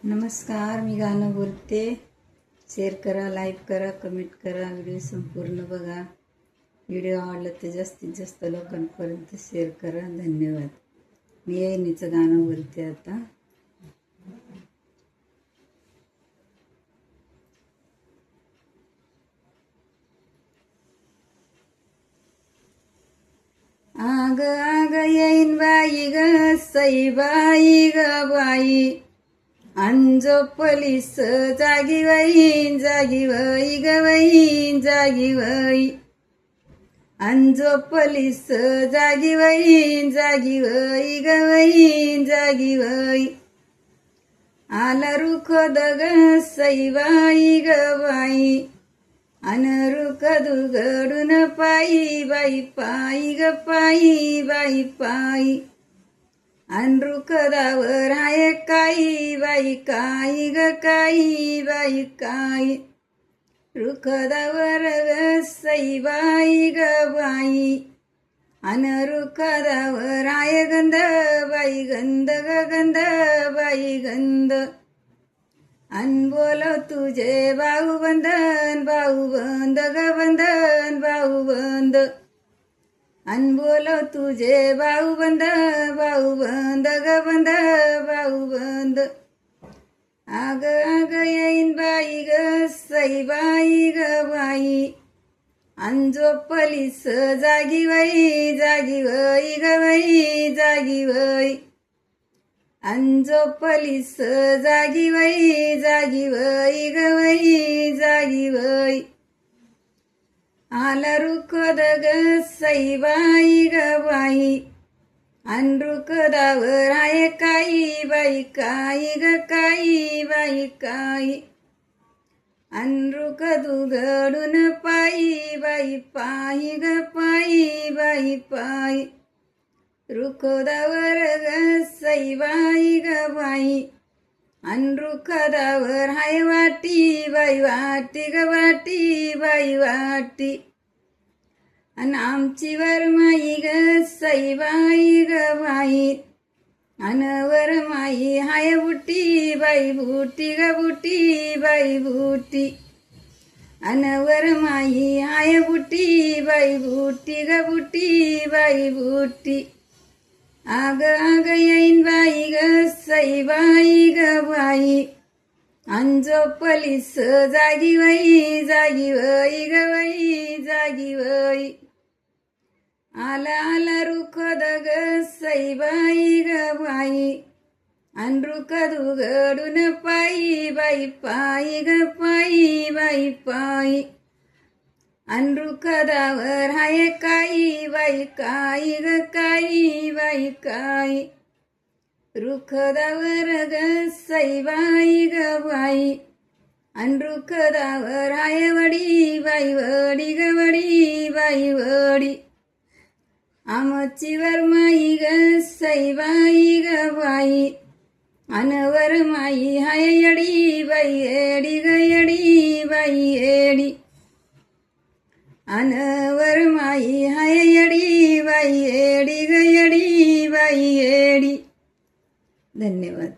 नमस्कार, मी गाणं बोलते. शेअर करा, लाईक करा, कमेंट करा, व्हिडिओ संपूर्ण बघा. व्हिडिओ आवडला तर जास्तीत जास्त लोकांपर्यंत शेअर करा. धन्यवाद. मी येईनीचं गाणं बोलते आता. आग आग येईन बाई ग सईबाई ग बाई, अंजोपलीस जागी वहीन जागी वही ग वहीन जागी वही, अंजोपलीस जागी वहीन जागी वही ग वहीन जागी वही. आला रुख दग सईबाई ग बाई, अन रुख दुगडून पायी बाई पायी ग पायी बाई पायी, अन रुखदावर हाय काई बाई काई ग काई बाई काई, रुखदावर ग सईबाई ग बाई, अन रुखदावर हाय गंध बाई गंध ग गंध बाई गंध, अन बोलव तुझे भाऊ बंधन भाऊ बंद ग बंधन भाऊ बंद, अन बोलव तुझे भाऊ बंद ग बंद भाऊ बंद. आग आग येईन बाई ग सईबाई ग बाई, अंजोपलीस जागी वही जागी वही ग वही जागी वही, अंजोपलीस जागी वही जागी वही ग वही जागी वही. आला रुख दग सईबाई ग बाई, अन रुखदावर हाय काई बाई काई ग काई बाई काई, अन रुख दुगडून पायी बाई पायी ग पायी बाई पायी, रुखदावर ग सईबाई ग बाई, अन रुखदावर हाय वाटी बाई वाटी ग वाटी बाई वाटी, अन आमची वरमाई ग सईबाई ग बाई, अन वरमाई हाय बुटी बाई बुटी ग बुटी बाई बुटी, अन वरमाई हाय बुटी बाई बुटी ग बुटी बाई बुटी. आग आग येईन बाई ग सईबाई ग बाई, अंजोपलीस जागी वही जागी वही ग वही जागी वही. आला आला रुख दग सईबाई ग बाई, अन रुख दुगडून पायी बाई पायी ग पायी बाई पायी, अन रुखदावर हाय काई बाई काई ग काई बाई काई, रुखदावर ग सईबाई ग बाई, अन रुखदावर हाय वडी बाई वडी ग वडी बाई वडी, आमची वरमाई ग सईबाई ग बाई, अन वरमाई हाय येडी बाई येडी ग येडी बाई येडी, अन वरमाई हाय येडी बाई येडी ग येडी बाई येडी. धन्यवाद.